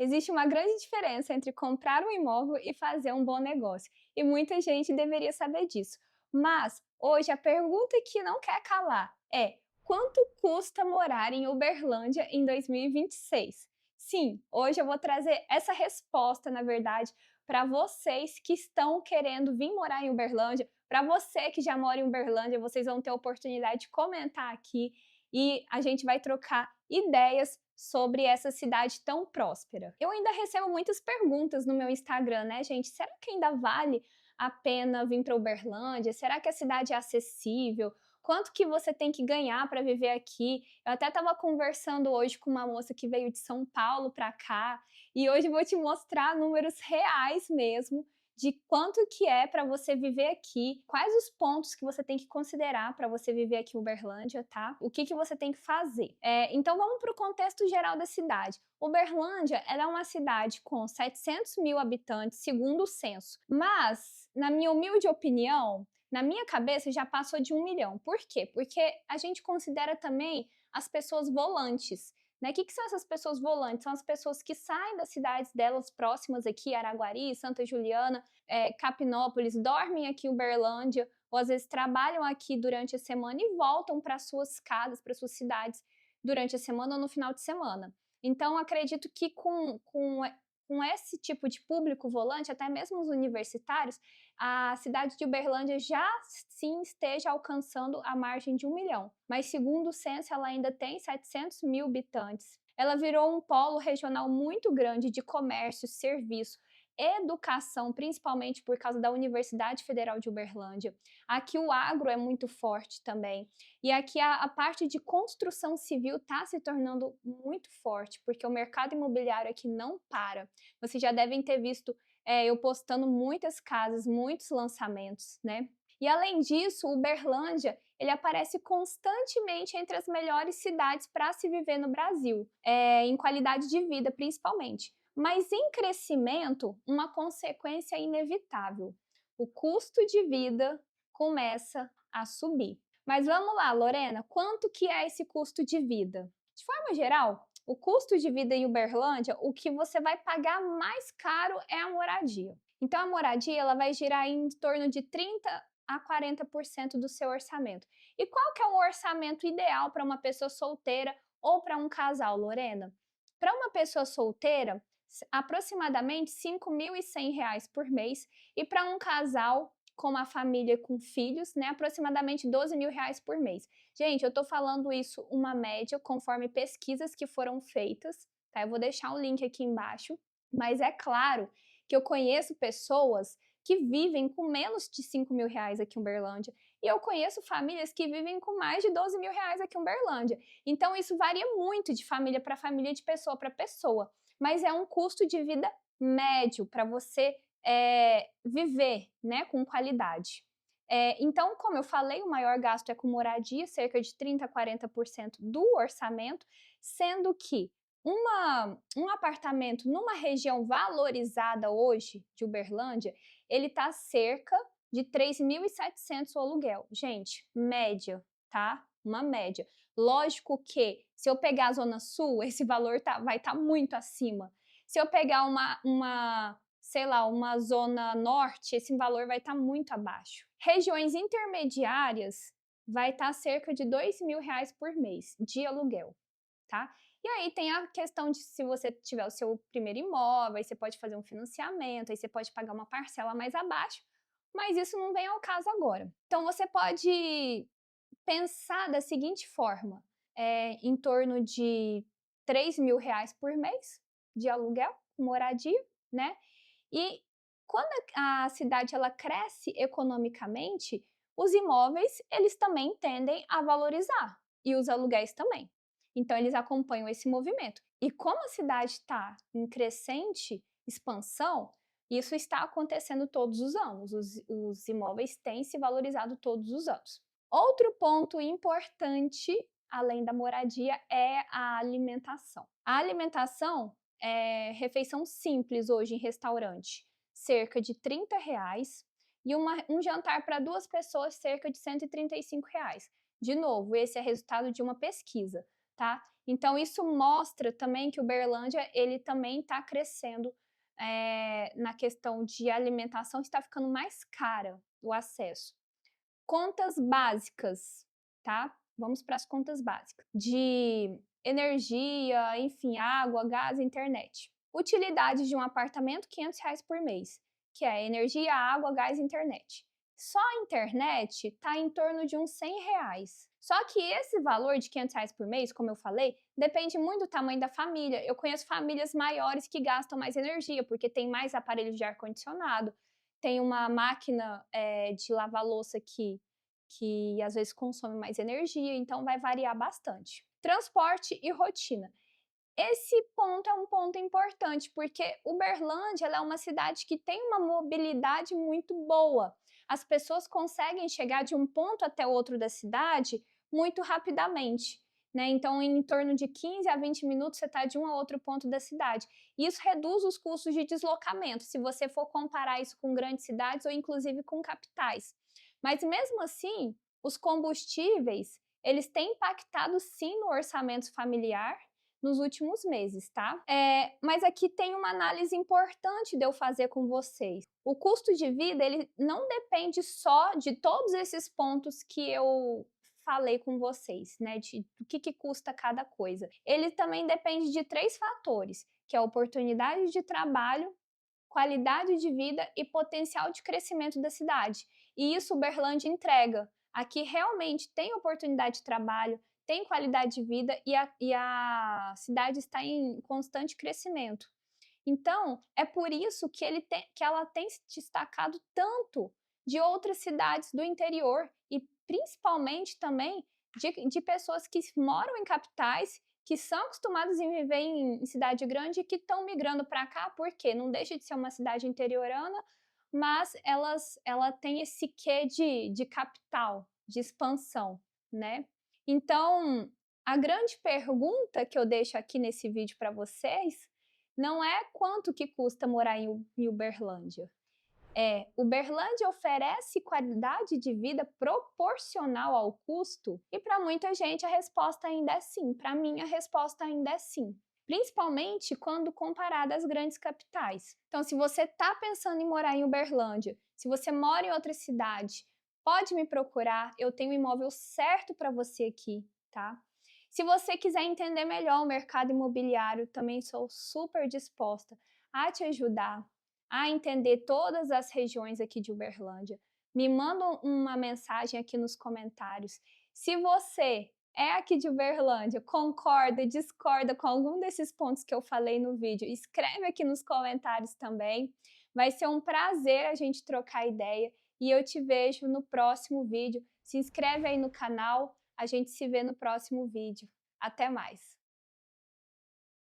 Existe uma grande diferença entre comprar um imóvel e fazer um bom negócio, e muita gente deveria saber disso. Mas hoje a pergunta que não quer calar é: quanto custa morar em Uberlândia em 2026? Sim, hoje eu vou trazer essa resposta, na verdade, para vocês que estão querendo vir morar em Uberlândia, para você que já mora em Uberlândia, vocês vão ter a oportunidade de comentar aqui e a gente vai trocar ideias sobre essa cidade tão próspera. Eu ainda recebo muitas perguntas no meu Instagram, né, gente? Será que ainda vale a pena vir para Uberlândia? Será que a cidade é acessível? Quanto que você tem que ganhar para viver aqui? Eu até estava conversando hoje com uma moça que veio de São Paulo para cá, e hoje eu vou te mostrar números reais mesmo de quanto que é para você viver aqui, quais os pontos que você tem que considerar para você viver aqui em Uberlândia, tá? O que que você tem que fazer. Então vamos para o contexto geral da cidade. Uberlândia, ela é uma cidade com 700 mil habitantes, segundo o censo, mas, na minha humilde opinião, na minha cabeça já passou de 1 milhão. Por quê? Porque a gente considera também as pessoas volantes. Né? O que são essas pessoas volantes? São as pessoas que saem das cidades delas próximas aqui, Araguari, Santa Juliana, Capinópolis, dormem aqui em Uberlândia, ou às vezes trabalham aqui durante a semana e voltam para suas casas, para suas cidades durante a semana ou no final de semana. Então, acredito que com esse tipo de público volante, até mesmo os universitários, a cidade de Uberlândia já sim esteja alcançando a margem de 1 milhão. Mas segundo o censo, ela ainda tem 700 mil habitantes. Ela virou um polo regional muito grande de comércio, serviço, educação, principalmente por causa da Universidade Federal de Uberlândia. Aqui o agro é muito forte também. E aqui a parte de construção civil está se tornando muito forte, porque o mercado imobiliário aqui não para. Vocês já devem ter visto eu postando muitas casas, muitos lançamentos, né? E além disso, Uberlândia, ele aparece constantemente entre as melhores cidades para se viver no Brasil, em qualidade de vida principalmente. Mas em crescimento, uma consequência inevitável. O custo de vida começa a subir. Mas vamos lá, Lorena, quanto que é esse custo de vida? De forma geral, o custo de vida em Uberlândia, o que você vai pagar mais caro é a moradia. Então a moradia ela vai girar em torno de 30 a 40% do seu orçamento. E qual que é o orçamento ideal para uma pessoa solteira ou para um casal, Lorena? Para uma pessoa solteira, aproximadamente R$ 5.100 por mês, e para um casal com uma família com filhos, né, aproximadamente R$ 12.000 por mês. Gente, eu estou falando isso uma média conforme pesquisas que foram feitas, tá? Eu vou deixar um link aqui embaixo, mas é claro que eu conheço pessoas que vivem com menos de R$ 5.000 aqui em Uberlândia, e eu conheço famílias que vivem com mais de R$ 12.000 aqui em Uberlândia. Então isso varia muito de família para família, de pessoa para pessoa, mas é um custo de vida médio para você viver, né, com qualidade. Então, como eu falei, o maior gasto é com moradia, cerca de 30 a 40% do orçamento, sendo que um apartamento numa região valorizada hoje de Uberlândia, ele está cerca de 3.700 o aluguel. Gente, média, tá? Uma média. Lógico que se eu pegar a Zona Sul, esse valor vai estar muito acima. Se eu pegar sei lá, uma zona norte, esse valor vai estar muito abaixo. Regiões intermediárias vai estar cerca de R$ 2.000 por mês de aluguel, tá? E aí tem a questão de se você tiver o seu primeiro imóvel, aí você pode fazer um financiamento, aí você pode pagar uma parcela mais abaixo, mas isso não vem ao caso agora. Então você pode pensar da seguinte forma, em torno de R$ 3.000 por mês de aluguel, moradia, né? E quando a cidade ela cresce economicamente, os imóveis eles também tendem a valorizar e os aluguéis também. Então eles acompanham esse movimento. E como a cidade está em crescente expansão, isso está acontecendo todos os anos. Os imóveis têm se valorizado todos os anos. Outro ponto importante, além da moradia, é a alimentação. A alimentação refeição simples hoje em restaurante, cerca de R$ 30, e um jantar para 2 pessoas, cerca de R$ 135. De novo, esse é resultado de uma pesquisa, tá? Então, isso mostra também que Uberlândia, ele também está crescendo na questão de alimentação, está ficando mais cara o acesso. Contas básicas, tá? Vamos para as contas básicas. De energia, enfim, água, gás, internet. Utilidade de um apartamento, R$ 500 por mês, que é energia, água, gás e internet. Só a internet está em torno de uns R$ 100. Só que esse valor de R$ 500 por mês, como eu falei, depende muito do tamanho da família. Eu conheço famílias maiores que gastam mais energia, porque tem mais aparelhos de ar-condicionado, tem uma máquina de lavar louça que às vezes consome mais energia, então vai variar bastante. Transporte e rotina. Esse ponto é um ponto importante, porque Uberlândia ela é uma cidade que tem uma mobilidade muito boa. As pessoas conseguem chegar de um ponto até outro da cidade muito rapidamente. Né? Então, em torno de 15 a 20 minutos, você está de um a outro ponto da cidade. E isso reduz os custos de deslocamento, se você for comparar isso com grandes cidades ou inclusive com capitais. Mas mesmo assim, os combustíveis, eles têm impactado sim no orçamento familiar nos últimos meses, tá? Mas aqui tem uma análise importante de eu fazer com vocês. O custo de vida, ele não depende só de todos esses pontos que eu falei com vocês, né, do que custa cada coisa. Ele também depende de 3 fatores, que é a oportunidade de trabalho, qualidade de vida e potencial de crescimento da cidade. E isso Uberlândia entrega. Aqui realmente tem oportunidade de trabalho, tem qualidade de vida e a cidade está em constante crescimento. Então, é por isso que ela tem se destacado tanto de outras cidades do interior e principalmente também de pessoas que moram em capitais, que são acostumadas em viver em cidade grande e que estão migrando para cá, porque não deixa de ser uma cidade interiorana, mas ela tem esse quê de capital, de expansão, né? Então, a grande pergunta que eu deixo aqui nesse vídeo para vocês não é quanto que custa morar em Uberlândia. Uberlândia oferece qualidade de vida proporcional ao custo? E para muita gente a resposta ainda é sim. Para mim a resposta ainda é sim. Principalmente quando comparada às grandes capitais. Então, se você está pensando em morar em Uberlândia, se você mora em outra cidade, pode me procurar. Eu tenho o imóvel certo para você aqui, tá? Se você quiser entender melhor o mercado imobiliário, também sou super disposta a te ajudar a entender todas as regiões aqui de Uberlândia. Me manda uma mensagem aqui nos comentários. Se você é aqui de Uberlândia, concorda, discorda com algum desses pontos que eu falei no vídeo, escreve aqui nos comentários também. Vai ser um prazer a gente trocar ideia e eu te vejo no próximo vídeo. Se inscreve aí no canal, a gente se vê no próximo vídeo. Até mais!